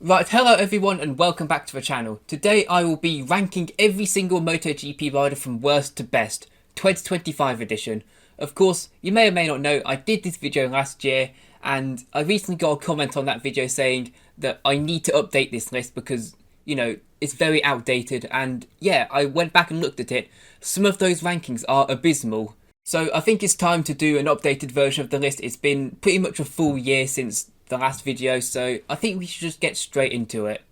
Right, hello everyone and welcome back to the channel. Today I will be ranking every single MotoGP rider from worst to best, 2025 edition. Of course, you may or may not know, I did this video last year and I recently got a comment on that video saying that I need to update this list because, it's very outdated, and yeah, I went back and looked at it. Some of those rankings are abysmal. So I think it's time to do an updated version of the list. It's been pretty much a full year since the last video, so I think we should just get straight into it.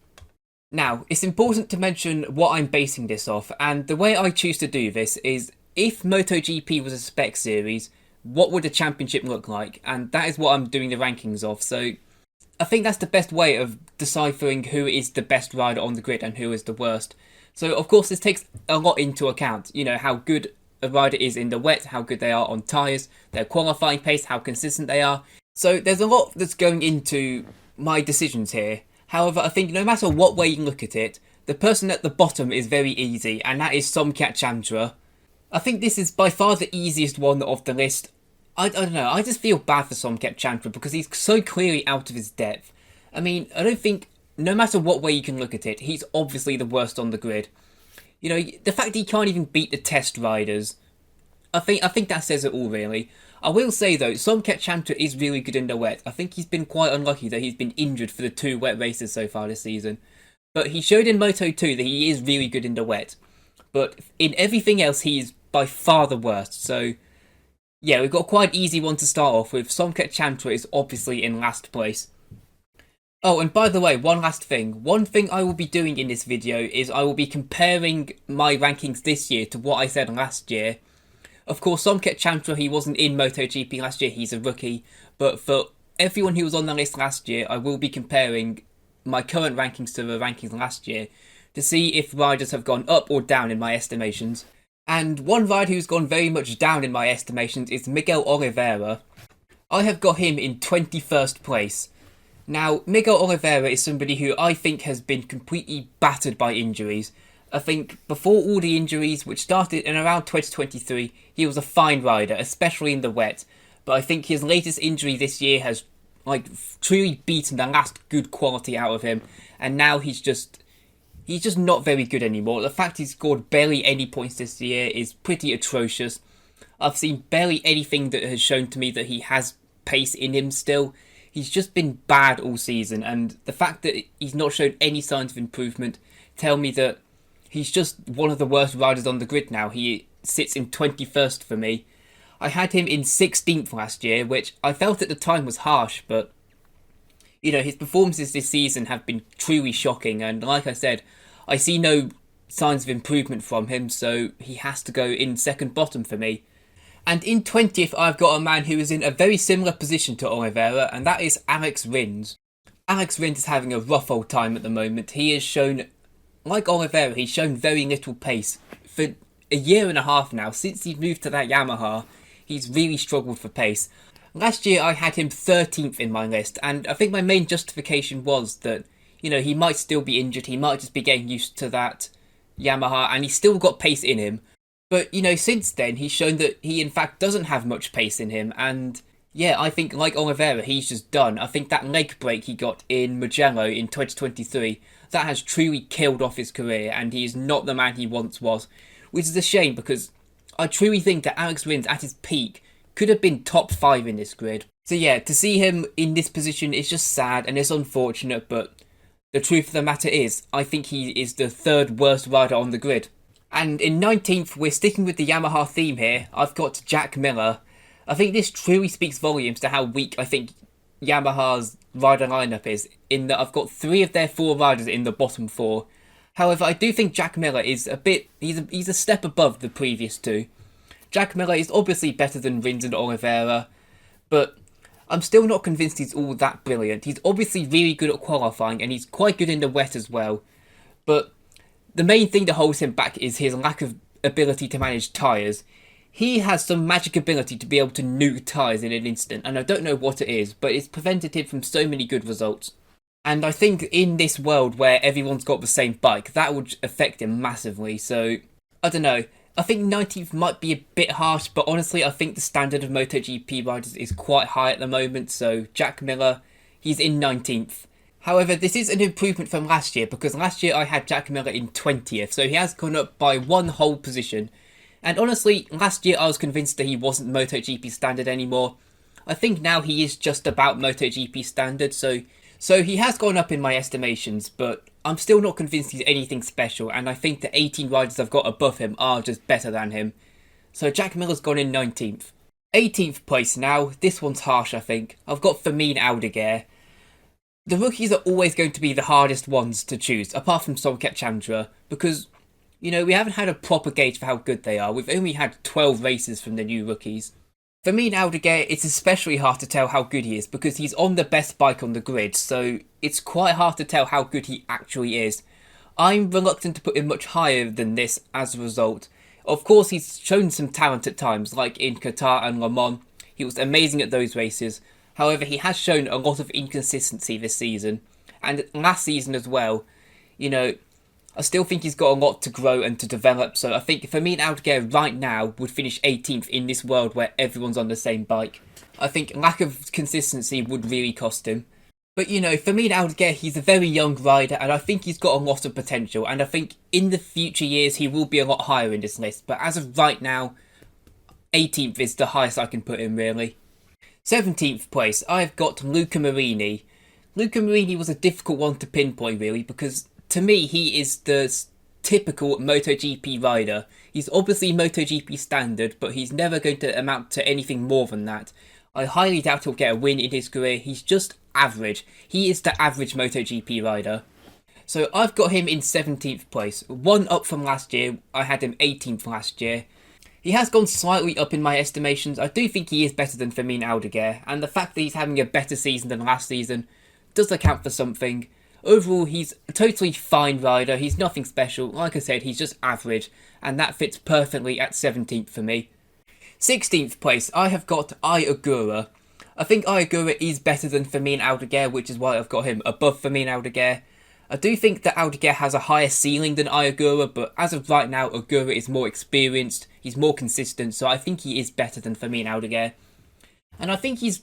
Now, it's important to mention what I'm basing this off, and the way I choose to do this is if MotoGP was a spec series, what would a championship look like? And that is what I'm doing the rankings of, so I think that's the best way of deciphering who is the best rider on the grid and who is the worst. So of course this takes a lot into account, how good a rider is in the wet, how good they are on tyres, their qualifying pace, how consistent they are. So there's a lot that's going into my decisions here. However, I think no matter what way you look at it, the person at the bottom is very easy, and that is Somkhat Chandra. I think this is by far the easiest one of the list. I don't know, I just feel bad for Somkhat Chandra because he's so clearly out of his depth. I mean, I don't think, no matter what way you can look at it, he's obviously the worst on the grid. The fact that he can't even beat the test riders, I think that says it all, really. I will say though, Somkhat Chandra is really good in the wet. I think he's been quite unlucky that he's been injured for the 2 wet races so far this season. But he showed in Moto2 that he is really good in the wet. But in everything else, he is by far the worst. So yeah, we've got quite an easy one to start off with. Somkhat Chandra is obviously in last place. Oh, and by the way, one last thing. One thing I will be doing in this video is I will be comparing my rankings this year to what I said last year. Of course, Somkhat Chandra, he wasn't in MotoGP last year, he's a rookie. But for everyone who was on the list last year, I will be comparing my current rankings to the rankings last year to see if riders have gone up or down in my estimations. And one rider who's gone very much down in my estimations is Miguel Oliveira. I have got him in 21st place. Now, Miguel Oliveira is somebody who I think has been completely battered by injuries. I think before all the injuries, which started in around 2023, he was a fine rider, especially in the wet. But I think his latest injury this year has truly beaten the last good quality out of him. And now he's just not very good anymore. The fact he's scored barely any points this year is pretty atrocious. I've seen barely anything that has shown to me that he has pace in him still. He's just been bad all season, and the fact that he's not shown any signs of improvement tell me that he's just one of the worst riders on the grid now. He sits in 21st for me. I had him in 16th last year, which I felt at the time was harsh, but his performances this season have been truly shocking, and like I said, I see no signs of improvement from him, so he has to go in second bottom for me. And in 20th, I've got a man who is in a very similar position to Oliveira, and that is Alex Rins. Alex Rins is having a rough old time at the moment. He has shown, like Oliveira, he's shown very little pace. For a year and a half now, since he moved to that Yamaha, he's really struggled for pace. Last year, I had him 13th in my list, and I think my main justification was that, he might still be injured, he might just be getting used to that Yamaha, and he's still got pace in him. But, since then, he's shown that he, in fact, doesn't have much pace in him. And, yeah, I think, like Oliveira, he's just done. I think that leg break he got in Mugello in 2023, that has truly killed off his career. And he is not the man he once was. Which is a shame, because I truly think that Alex Rins, at his peak, could have been top 5 in this grid. So, yeah, to see him in this position is just sad and it's unfortunate. But the truth of the matter is, I think he is the 3rd worst rider on the grid. And in 19th, we're sticking with the Yamaha theme here. I've got Jack Miller. I think this truly speaks volumes to how weak I think Yamaha's rider lineup is, in that I've got 3 of their 4 riders in the bottom 4. However, I do think Jack Miller is he's a step above the previous 2. Jack Miller is obviously better than Rins and Oliveira, but I'm still not convinced he's all that brilliant. He's obviously really good at qualifying, and he's quite good in the wet as well. But the main thing that holds him back is his lack of ability to manage tyres. He has some magic ability to be able to nuke tyres in an instant, and I don't know what it is, but it's prevented him from so many good results. And I think in this world where everyone's got the same bike, that would affect him massively, so I don't know. I think 19th might be a bit harsh, but honestly I think the standard of MotoGP riders is quite high at the moment, so Jack Miller, he's in 19th. However, this is an improvement from last year, because last year I had Jack Miller in 20th, so he has gone up by one whole position. And honestly, last year I was convinced that he wasn't MotoGP standard anymore. I think now he is just about MotoGP standard, so he has gone up in my estimations, but I'm still not convinced he's anything special, and I think the 18 riders I've got above him are just better than him. So Jack Miller's gone in 19th. 18th place now, this one's harsh I think. I've got Fermin Aldeguer. The rookies are always going to be the hardest ones to choose, apart from Solkep Chandra, because, you know, we haven't had a proper gauge for how good they are. We've only had 12 races from the new rookies. Fermin Aldeguer, it's especially hard to tell how good he is, because he's on the best bike on the grid, so it's quite hard to tell how good he actually is. I'm reluctant to put him much higher than this as a result. Of course, he's shown some talent at times, like in Qatar and Le Mans. He was amazing at those races. However, he has shown a lot of inconsistency this season, and last season as well. You know, I still think he's got a lot to grow and to develop, so I think Fermin Aldeguer right now would finish 18th in this world where everyone's on the same bike. I think lack of consistency would really cost him. But you know, Fermin Aldeguer, he's a very young rider, and I think he's got a lot of potential, and I think in the future years he will be a lot higher in this list, but as of right now, 18th is the highest I can put him really. 17th place, I've got Luca Marini. Luca Marini was a difficult one to pinpoint really, because to me he is the typical MotoGP rider. He's obviously MotoGP standard, but he's never going to amount to anything more than that. I highly doubt he'll get a win in his career. He's just average. He is the average MotoGP rider. So I've got him in 17th place. One up from last year. I had him 18th last year. He has gone slightly up in my estimations. I do think he is better than Fermin Aldeguer, and the fact that he's having a better season than last season does account for something. Overall, he's a totally fine rider. He's nothing special. Like I said, he's just average, and that fits perfectly at 17th for me. 16th place, I have got Ai Ogura. I think Ai Ogura is better than Fermin Aldeguer, which is why I've got him above Fermin Aldeguer. I do think that Aldeguer has a higher ceiling than Ai Ogura, but as of right now, Ogura is more experienced, he's more consistent, so I think he is better than Fermin Aldeguer. And I think he's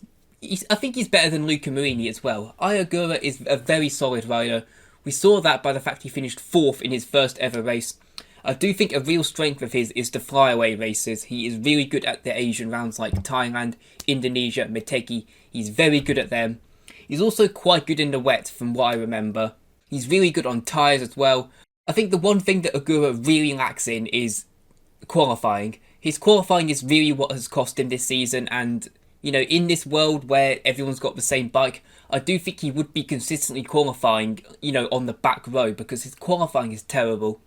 better than Luca Marini as well. Ai Ogura is a very solid rider. We saw that by the fact he finished 4th in his first ever race. I do think a real strength of his is the flyaway races. He is really good at the Asian rounds like Thailand, Indonesia, Motegi. He's very good at them. He's also quite good in the wet from what I remember. He's really good on tyres as well. I think the one thing that Ogura really lacks in is qualifying. His qualifying is really what has cost him this season, and you know, in this world where everyone's got the same bike, I do think he would be consistently qualifying, you know, on the back row, because his qualifying is terrible.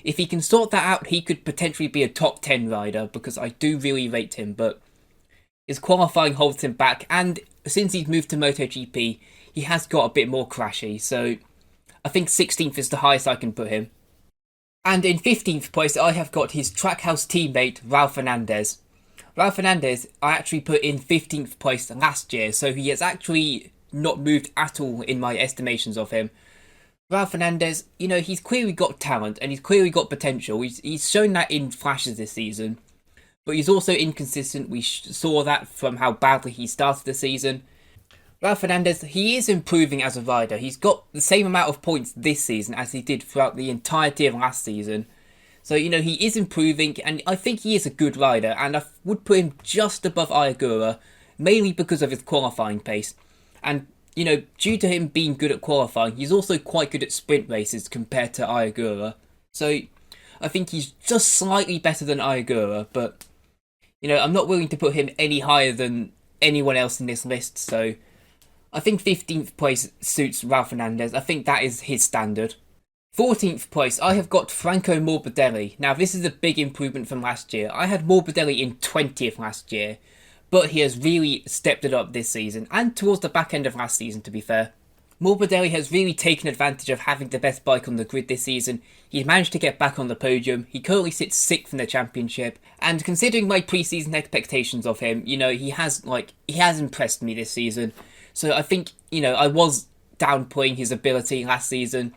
If he can sort that out, he could potentially be a top 10 rider, because I do really rate him, but his qualifying holds him back, and since he's moved to MotoGP, he has got a bit more crashy, so I think 16th is the highest I can put him. And in 15th place, I have got his Trackhouse teammate, Raul Fernandez. Raul Fernandez, I actually put in 15th place last year, so he has actually not moved at all in my estimations of him. Raul Fernandez, you know, he's clearly got talent and he's clearly got potential. He's shown that in flashes this season. But he's also inconsistent. We saw that from how badly he started the season. Raul Fernandez, he is improving as a rider. He's got the same amount of points this season as he did throughout the entirety of last season. So, you know, he is improving, and I think he is a good rider, and I would put him just above Ai Ogura, mainly because of his qualifying pace. And, you know, due to him being good at qualifying, he's also quite good at sprint races compared to Ai Ogura. So, I think he's just slightly better than Ai Ogura, but, you know, I'm not willing to put him any higher than anyone else in this list, so I think 15th place suits Raul Fernandez. I think that is his standard. 14th place, I have got Franco Morbidelli. Now, this is a big improvement from last year. I had Morbidelli in 20th last year, but he has really stepped it up this season, and towards the back end of last season, to be fair. Morbidelli has really taken advantage of having the best bike on the grid this season. He's managed to get back on the podium. He currently sits 6th in the championship, and considering my pre-season expectations of him, you know, he has impressed me this season. So I think, you know, I was downplaying his ability last season.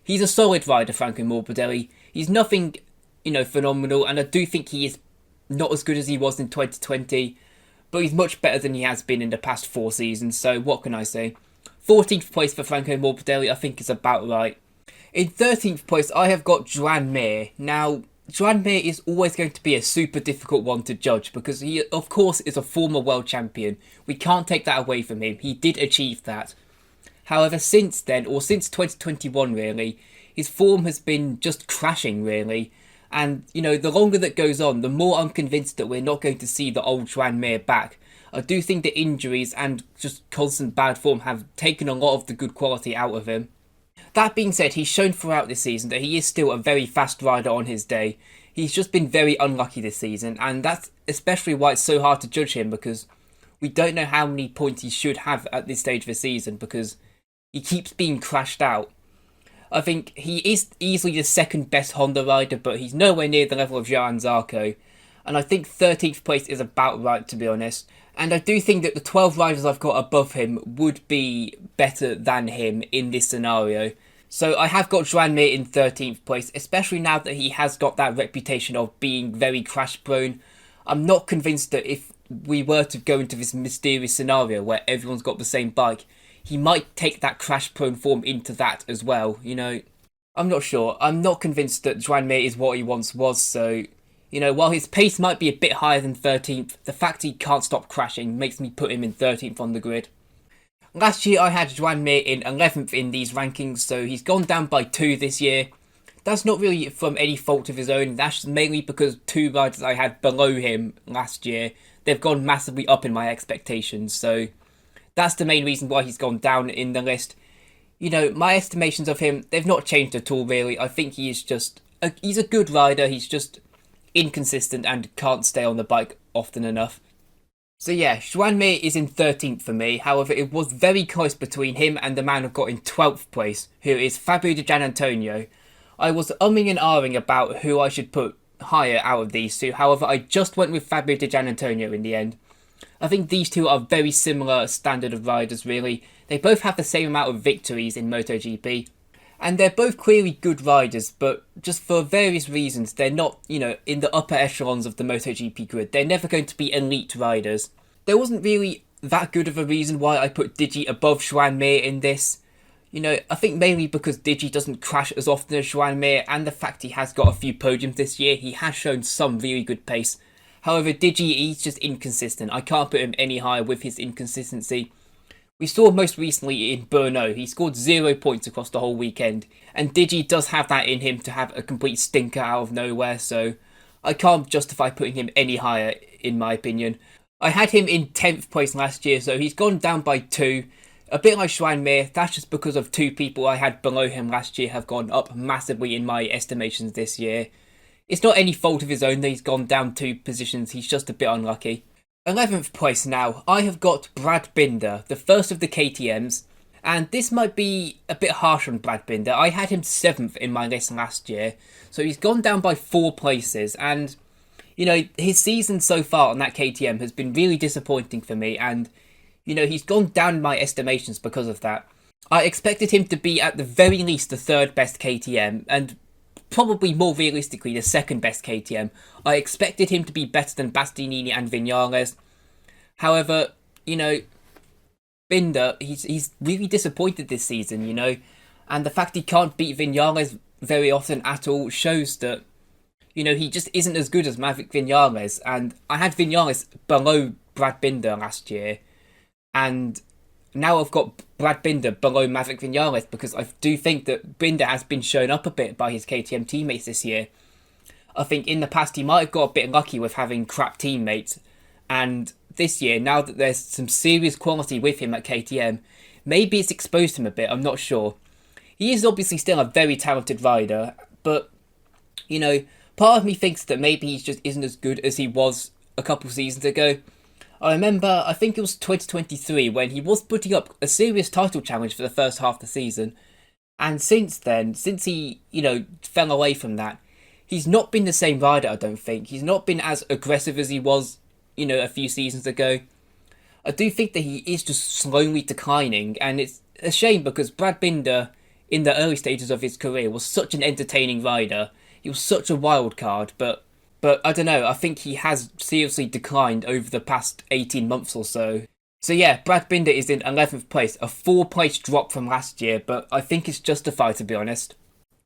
He's a solid rider, Franco Morbidelli. He's nothing, you know, phenomenal, and I do think he is not as good as he was in 2020, but he's much better than he has been in the past 4 seasons, so what can I say? 14th place for Franco Morbidelli I think is about right. In 13th place I have got Joan Mir. Now, Joan Mir is always going to be a super difficult one to judge because he of course is a former world champion. We can't take that away from him. He did achieve that. However, since then, or since 2021 really, his form has been just crashing really. And, you know, the longer that goes on, the more I'm convinced that we're not going to see the old Joan Mir back. I do think the injuries and just constant bad form have taken a lot of the good quality out of him. That being said, he's shown throughout this season that he is still a very fast rider on his day. He's just been very unlucky this season, and that's especially why it's so hard to judge him, because we don't know how many points he should have at this stage of the season, because he keeps being crashed out. I think he is easily the second best Honda rider, but he's nowhere near the level of Johann Zarco. And I think 13th place is about right, to be honest. And I do think that the 12 riders I've got above him would be better than him in this scenario. So I have got Joan Mir in 13th place, especially now that he has got that reputation of being very crash prone. I'm not convinced that if we were to go into this mysterious scenario where everyone's got the same bike, he might take that crash prone form into that as well, you know. I'm not sure. I'm not convinced that Joan Mir is what he once was, so, you know, while his pace might be a bit higher than 13th, the fact he can't stop crashing makes me put him in 13th on the grid. Last year I had Joan Mir in 11th in these rankings, so he's gone down by 2 this year. That's not really from any fault of his own, that's mainly because 2 riders I had below him last year, they've gone massively up in my expectations, so that's the main reason why he's gone down in the list. You know, my estimations of him, they've not changed at all really. I think he is just, he's a good rider, he's just inconsistent and can't stay on the bike often enough. So yeah, Joan Mir is in 13th for me. However, it was very close between him and the man I've got in 12th place, who is Fabio Di Gianantonio. I was umming and ahhing about who I should put higher out of these two. However, I just went with Fabio Di Gianantonio in the end. I think these two are very similar standard of riders really. They both have the same amount of victories in MotoGP. And they're both clearly good riders, but just for various reasons, they're not, you know, in the upper echelons of the MotoGP grid. They're never going to be elite riders. There wasn't really that good of a reason why I put Digi above Joan Mir in this. You know, I think mainly because Digi doesn't crash as often as Joan Mir, and the fact he has got a few podiums this year, he has shown some really good pace. However, Digi, he's just inconsistent. I can't put him any higher with his inconsistency. We saw most recently in Brno, he scored 0 points across the whole weekend, and Digi does have that in him to have a complete stinker out of nowhere, so I can't justify putting him any higher, in my opinion. I had him in 10th place last year, so he's gone down by 2. A bit like Joan Mir, that's just because of 2 people I had below him last year have gone up massively in my estimations this year. It's not any fault of his own that he's gone down 2 positions, he's just a bit unlucky. 11th place now, I have got Brad Binder, the first of the KTMs, and this might be a bit harsh on Brad Binder. I had him 7th in my list last year, so he's gone down by 4 places, and, you know, his season so far on that KTM has been really disappointing for me, and, you know, he's gone down in my estimations because of that. I expected him to be at the very least the 3rd best KTM, and probably more realistically the 2nd best KTM. I expected him to be better than Bastianini and Viñales. However, you know, Binder, he's really disappointed this season, you know, and the fact he can't beat Viñales very often at all shows that, you know, he just isn't as good as Maverick Viñales, and I had Viñales below Brad Binder last year, and now I've got Brad Binder below Maverick Viñales because I do think that Binder has been shown up a bit by his KTM teammates this year. I think in the past he might have got a bit lucky with having crap teammates, and this year, now that there's some serious quality with him at KTM, maybe it's exposed him a bit, I'm not sure. He is obviously still a very talented rider, but, you know, part of me thinks that maybe he just isn't as good as he was a couple seasons ago. I remember, I think it was 2023, when he was putting up a serious title challenge for the first half of the season. And since then, since he, you know, fell away from that, he's not been the same rider, I don't think. He's not been as aggressive as he was, you know, a few seasons ago. I do think that he is just slowly declining, and it's a shame because Brad Binder, in the early stages of his career, was such an entertaining rider. He was such a wild card, but I don't know, I think he has seriously declined over the past 18 months or so. So yeah, Brad Binder is in 11th place, a 4-place drop from last year, but I think it's justified to be honest.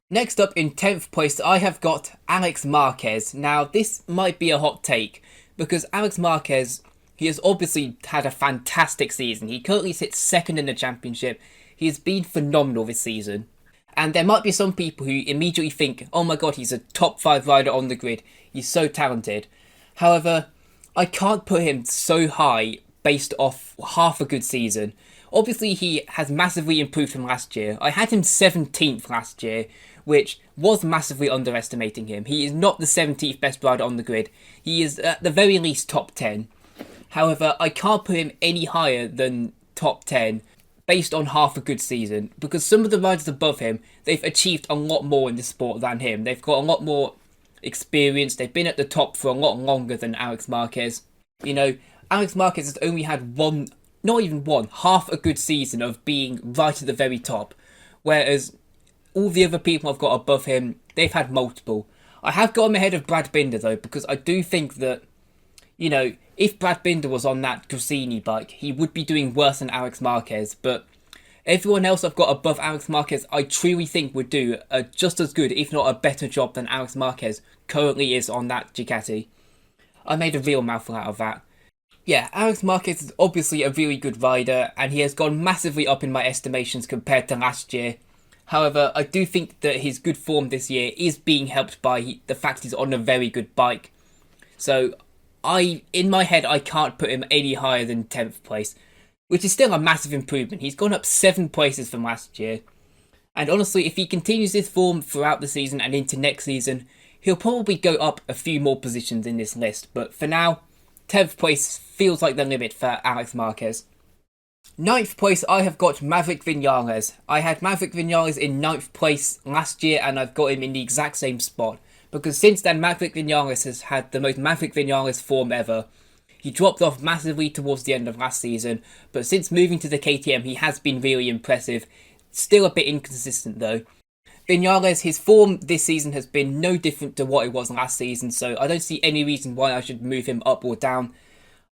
Next up in 10th place, I have got Alex Marquez. Now, this might be a hot take, because Alex Marquez, he has obviously had a fantastic season. He currently sits second in the championship. He has been phenomenal this season. And there might be some people who immediately think, oh my god, he's a top 5 rider on the grid. He's so talented. However, I can't put him so high based off half a good season. Obviously, he has massively improved from last year. I had him 17th last year, which was massively underestimating him. He is not the 17th best rider on the grid. He is at the very least top 10. However, I can't put him any higher than top 10 based on half a good season, because some of the riders above him, they've achieved a lot more in the sport than him. They've got a lot more experience. They've been at the top for a lot longer than Alex Marquez. You know, Alex Marquez has only had one, not even one, half a good season of being right at the very top, whereas all the other people I've got above him, they've had multiple. I have got him ahead of Brad Binder though, because I do think that, you know, if Brad Binder was on that Gresini bike, he would be doing worse than Alex Marquez, but everyone else I've got above Alex Marquez, I truly think would do just as good, if not a better job than Alex Marquez currently is on that Ducati. I made a real mouthful out of that. Yeah, Alex Marquez is obviously a really good rider, and he has gone massively up in my estimations compared to last year. However, I do think that his good form this year is being helped by the fact he's on a very good bike. So, in my head, I can't put him any higher than 10th place, which is still a massive improvement. He's gone up 7 places from last year. And honestly, if he continues this form throughout the season and into next season, he'll probably go up a few more positions in this list. But for now, 10th place feels like the limit for Alex Marquez. 9th place, I have got Maverick Vinales. I had Maverick Vinales in 9th place last year, and I've got him in the exact same spot. Because since then, Maverick Vinales has had the most Maverick Vinales form ever. He dropped off massively towards the end of last season, but since moving to the KTM, he has been really impressive. Still a bit inconsistent though. Vinales, his form this season has been no different to what it was last season, so I don't see any reason why I should move him up or down.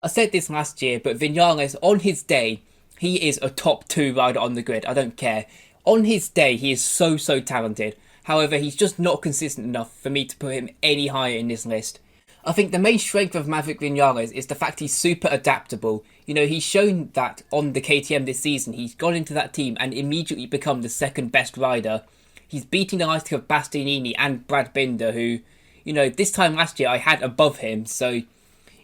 I said this last year, but Vinales, on his day, he is a top 2 rider on the grid. I don't care. On his day, he is so talented. However, he's just not consistent enough for me to put him any higher in this list. I think the main strength of Maverick Vinales is the fact he's super adaptable. You know, he's shown that on the KTM this season. He's gone into that team and immediately become the second best rider. He's beating the likes of Bastianini and Brad Binder, who, you know, this time last year I had above him. So,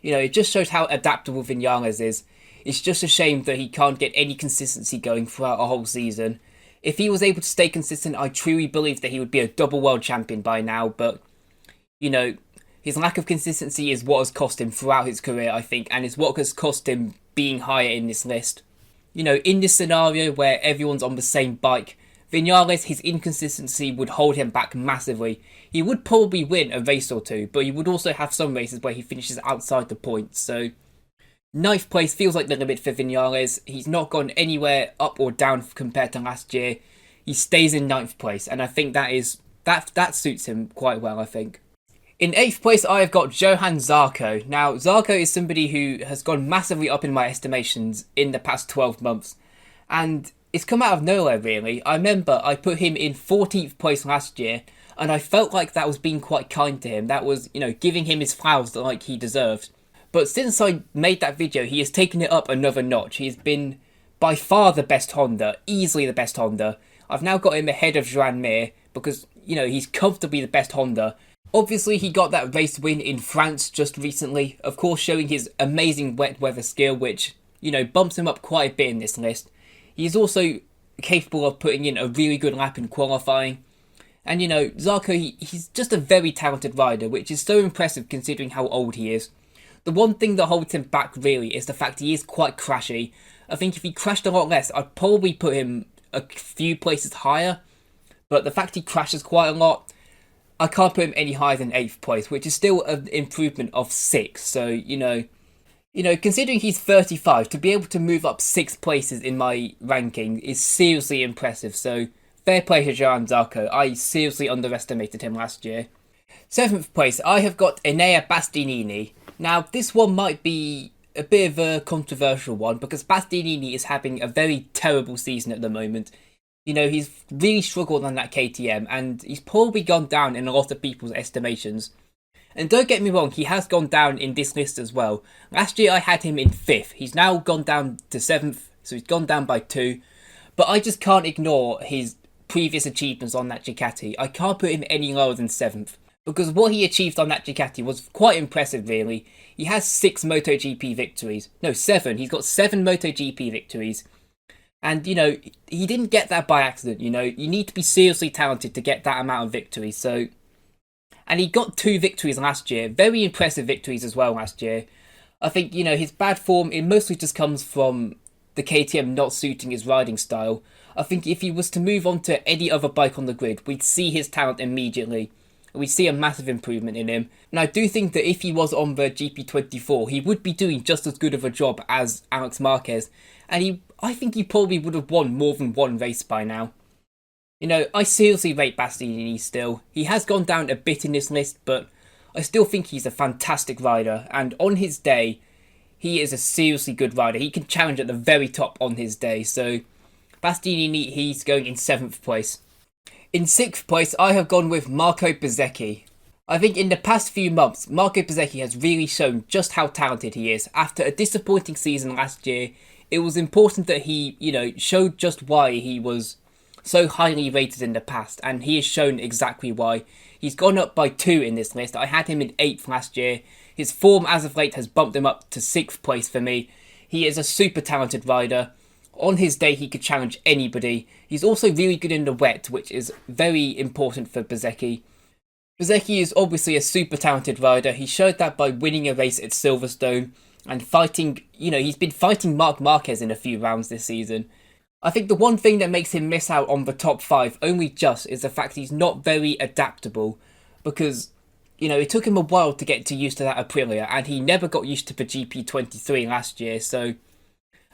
you know, it just shows how adaptable Vinales is. It's just a shame that he can't get any consistency going throughout a whole season. If he was able to stay consistent, I truly believe that he would be a double world champion by now. But, you know, his lack of consistency is what has cost him throughout his career, I think, and is what has cost him being higher in this list. You know, in this scenario where everyone's on the same bike, Vinales, his inconsistency would hold him back massively. He would probably win a race or two, but he would also have some races where he finishes outside the points. So, 9th place feels like the limit for Vinales. He's not gone anywhere up or down compared to last year. He stays in 9th place, and I think that suits him quite well, I think. In 8th place, I have got Johan Zarco. Now, Zarco is somebody who has gone massively up in my estimations in the past 12 months. And it's come out of nowhere, really. I remember I put him in 14th place last year, and I felt like that was being quite kind to him. That was, you know, giving him his flowers like he deserved. But since I made that video, he has taken it up another notch. He has been by far the best Honda, easily the best Honda. I've now got him ahead of Joan Mir because, you know, he's comfortably the best Honda. Obviously, he got that race win in France just recently, of course showing his amazing wet weather skill, which, you know, bumps him up quite a bit in this list. He's also capable of putting in a really good lap in qualifying. And, you know, Zarco, he's just a very talented rider, which is so impressive considering how old he is. The one thing that holds him back, really, is the fact he is quite crashy. I think if he crashed a lot less, I'd probably put him a few places higher. But the fact he crashes quite a lot, I can't put him any higher than 8th place, which is still an improvement of 6. So, you know, considering he's 35, to be able to move up 6 places in my ranking is seriously impressive. So, fair play to Johan Zarco. I seriously underestimated him last year. 7th place, I have got Enea Bastianini. Now, this one might be a bit of a controversial one because Bastianini is having a very terrible season at the moment. He's really struggled on that KTM and he's probably gone down in a lot of people's estimations. And don't get me wrong, he has gone down in this list as well. Last year I had him in 5th. He's now gone down to 7th, so he's gone down by 2. But I just can't ignore his previous achievements on that Ducati. I can't put him any lower than 7th. Because what he achieved on that Ducati was quite impressive, really. He has 6 MotoGP victories. No, 7. He's got 7 MotoGP victories. And, he didn't get that by accident, You need to be seriously talented to get that amount of victories, so... And he got 2 victories last year. Very impressive victories as well last year. I think, his bad form, it mostly just comes from the KTM not suiting his riding style. I think if he was to move on to any other bike on the grid, we'd see his talent immediately. We see a massive improvement in him. And I do think that if he was on the GP24, he would be doing just as good of a job as Alex Marquez. And I think he probably would have won more than one race by now. I seriously rate Bastianini still. He has gone down a bit in this list, but I still think he's a fantastic rider. And on his day, he is a seriously good rider. He can challenge at the very top on his day. So Bastianini, he's going in 7th place. In 6th place, I have gone with Marco Bezzecchi. I think in the past few months, Marco Bezzecchi has really shown just how talented he is. After a disappointing season last year, it was important that he, showed just why he was so highly rated in the past, and he has shown exactly why. He's gone up by 2 in this list. I had him in 8th last year. His form as of late has bumped him up to 6th place for me. He is a super talented rider. On his day, he could challenge anybody. He's also really good in the wet, which is very important for Bezzecchi. Bezzecchi is obviously a super talented rider. He showed that by winning a race at Silverstone and fighting, he's been fighting Marc Marquez in a few rounds this season. I think the one thing that makes him miss out on the top 5 only just is the fact he's not very adaptable because, it took him a while to get used to that Aprilia and he never got used to the GP23 last year, so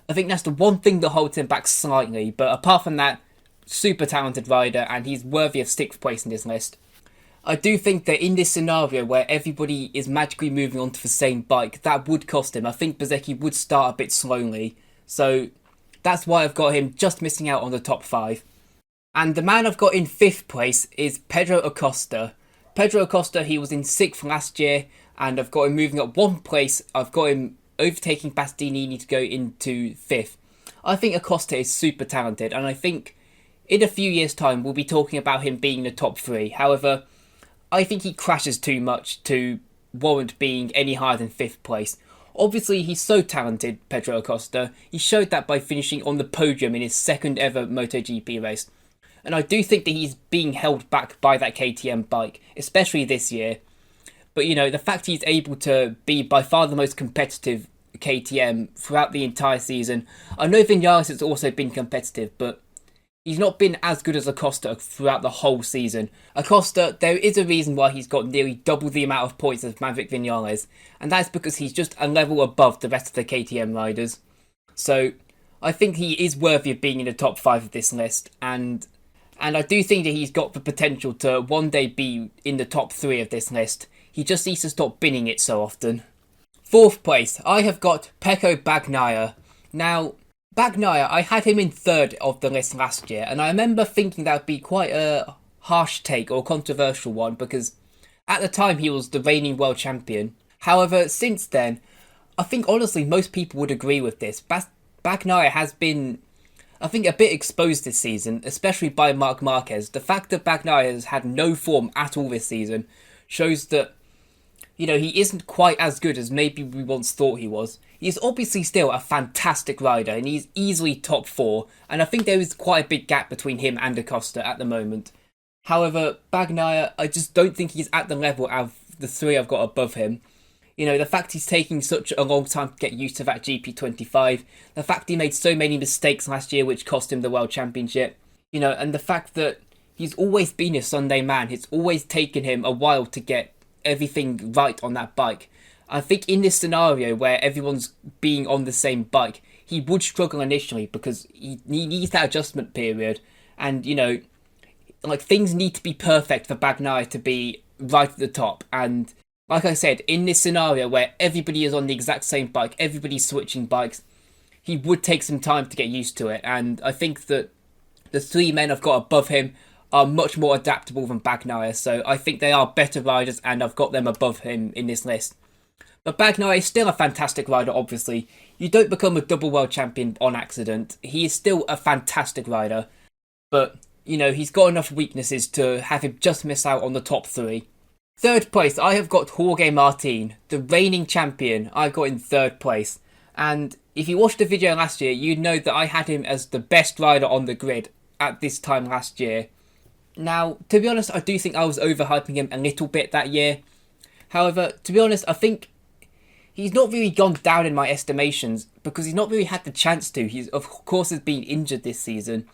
I think that's the one thing that holds him back slightly, but apart from that, super talented rider and he's worthy of 6th place in this list. I do think that in this scenario where everybody is magically moving on to the same bike, that would cost him. I think Bezzecchi would start a bit slowly, so that's why I've got him just missing out on the top 5. And the man I've got in 5th place is Pedro Acosta. Pedro Acosta, he was in 6th last year, and I've got him moving up 1 place. I've got him overtaking Bastianini to go into 5th. I think Acosta is super talented, and I think in a few years' time we'll be talking about him being in the top 3. However, I think he crashes too much to warrant being any higher than 5th place. Obviously, he's so talented, Pedro Acosta. He showed that by finishing on the podium in his 2nd ever MotoGP race. And I do think that he's being held back by that KTM bike, especially this year. But, the fact he's able to be by far the most competitive KTM throughout the entire season. I know Vinales has also been competitive, but he's not been as good as Acosta throughout the whole season. Acosta, there is a reason why he's got nearly double the amount of points as Maverick Vinales, and that's because he's just a level above the rest of the KTM riders. So I think he is worthy of being in the top 5 of this list, and I do think that he's got the potential to one day be in the top 3 of this list. He just needs to stop binning it so often. 4th place, I have got Pecco Bagnaia. Now, Bagnaia, I had him in 3rd of the list last year, and I remember thinking that would be quite a harsh take or controversial one because at the time he was the reigning world champion. However, since then, I think honestly most people would agree with this. Bagnaia has been, I think, a bit exposed this season, especially by Marc Marquez. The fact that Bagnaia has had no form at all this season shows that, he isn't quite as good as maybe we once thought he was. He's obviously still a fantastic rider and he's easily top 4, and I think there is quite a big gap between him and Acosta at the moment. However, Bagnaia, I just don't think he's at the level of the 3 I've got above him. The fact he's taking such a long time to get used to that GP25, the fact he made so many mistakes last year which cost him the World Championship, and the fact that he's always been a Sunday man. It's always taken him a while to get everything right on that bike. I think in this scenario where everyone's being on the same bike, he would struggle initially because he needs that adjustment period. And, things need to be perfect for Bagnaia to be right at the top. And Like I said, in this scenario where everybody is on the exact same bike, everybody's switching bikes, he would take some time to get used to it. And I think that the three men I've got above him are much more adaptable than Bagnaia, so I think they are better riders and I've got them above him in this list. But Bagnaia is still a fantastic rider, obviously. You don't become a double world champion on accident. He is still a fantastic rider. But, you know, he's got enough weaknesses to have him just miss out on the top three. Third place, I have got Jorge Martin, the reigning champion. I got in third place. And if you watched the video last year, you'd know that I had him as the best rider on the grid at this time last year. Now, to be honest, I do think I was overhyping him a little bit that year. However, to be honest, I think he's not really gone down in my estimations because he's not really had the chance to. He's, of course, has been injured this season.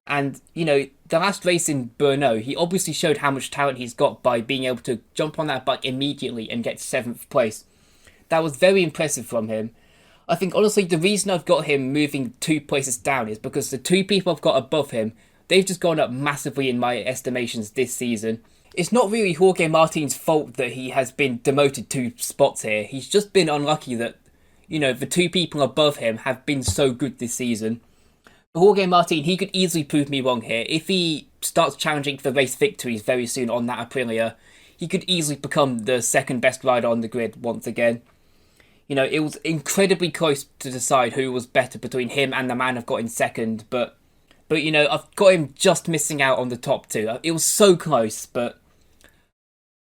And, you know, the last race in Brno, he obviously showed how much talent he's got by being able to jump on that bike immediately and get 7th place. That was very impressive from him. I think, honestly, the reason I've got him moving 2 places down is because the 2 people I've got above him, they've just gone up massively in my estimations this season. It's not really Jorge Martin's fault that he has been demoted 2 spots here. He's just been unlucky that, you know, the 2 people above him have been so good this season. Jorge Martin, he could easily prove me wrong here. If he starts challenging for race victories very soon on that Aprilia, he could easily become the second best rider on the grid once again. You know, it was incredibly close to decide who was better between him and the man I've got in second, but you know, I've got him just missing out on the top 2. It was so close, but,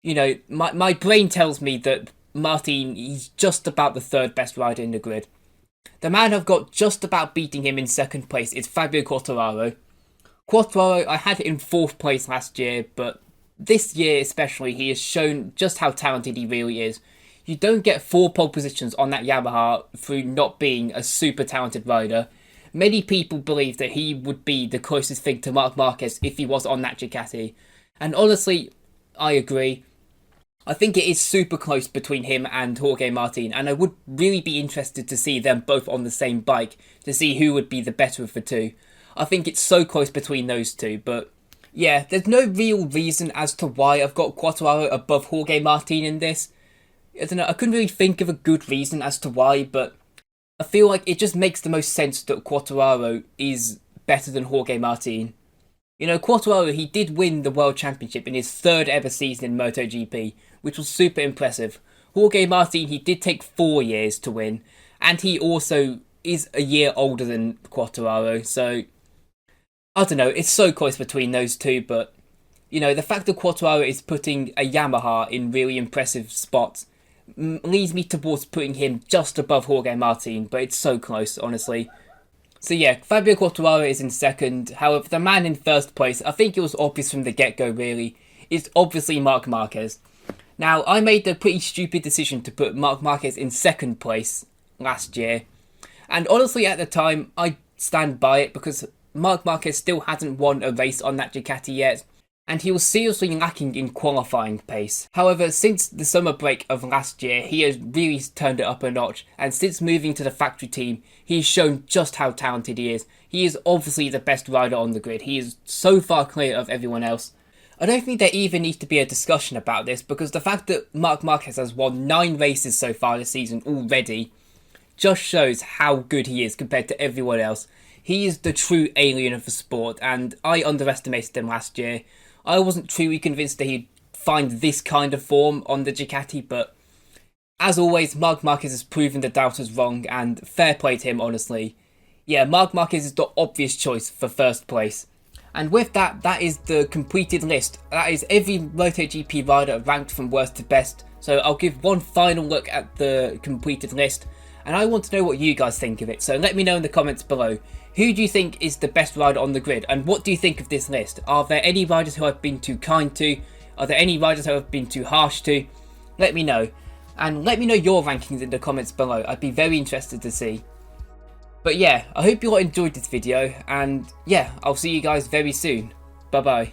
you know, my brain tells me that Martin, he's just about the third best rider in the grid. The man I've got just about beating him in second place is Fabio Quartararo. Quartararo, I had it in 4th place last year, but this year especially, he has shown just how talented he really is. You don't get 4 pole positions on that Yamaha through not being a super talented rider. Many people believe that he would be the closest thing to Marc Marquez if he was on that Ducati. And honestly, I agree. I think it is super close between him and Jorge Martin, and I would really be interested to see them both on the same bike to see who would be the better of the 2. I think it's so close between those 2, but yeah, there's no real reason as to why I've got Quartararo above Jorge Martin in this. I don't know, I couldn't really think of a good reason as to why, but I feel like it just makes the most sense that Quartararo is better than Jorge Martin. You know, Quartararo, he did win the World Championship in his 3rd ever season in MotoGP, which was super impressive. Jorge Martin, he did take 4 years to win, and he also is a year older than Quartararo, so I don't know, it's so close between those 2, but, you know, the fact that Quartararo is putting a Yamaha in really impressive spots leads me towards putting him just above Jorge Martin, but it's so close, honestly. So yeah, Fabio Quartararo is in second. However, the man in first place, I think it was obvious from the get-go really, is obviously Marc Marquez. Now, I made the pretty stupid decision to put Marc Marquez in second place last year. And honestly, at the time, I stand by it because Marc Marquez still hasn't won a race on that Ducati yet. And he was seriously lacking in qualifying pace. However, since the summer break of last year, he has really turned it up a notch, and since moving to the factory team, he's shown just how talented he is. He is obviously the best rider on the grid. He is so far clear of everyone else. I don't think there even needs to be a discussion about this, because the fact that Marc Marquez has won 9 races so far this season already just shows how good he is compared to everyone else. He is the true alien of the sport, and I underestimated him last year. I wasn't truly convinced that he'd find this kind of form on the Ducati, but as always, Marc Marquez has proven the doubters wrong, and fair play to him, honestly. Yeah, Marc Marquez is the obvious choice for first place. And with that, that is the completed list. That is every MotoGP rider ranked from worst to best. So I'll give one final look at the completed list, and I want to know what you guys think of it. So let me know in the comments below. Who do you think is the best rider on the grid, and what do you think of this list? Are there any riders who I've been too kind to? Are there any riders who I've been too harsh to? Let me know. And let me know your rankings in the comments below. I'd be very interested to see. But yeah, I hope you all enjoyed this video, and yeah, I'll see you guys very soon. Bye bye.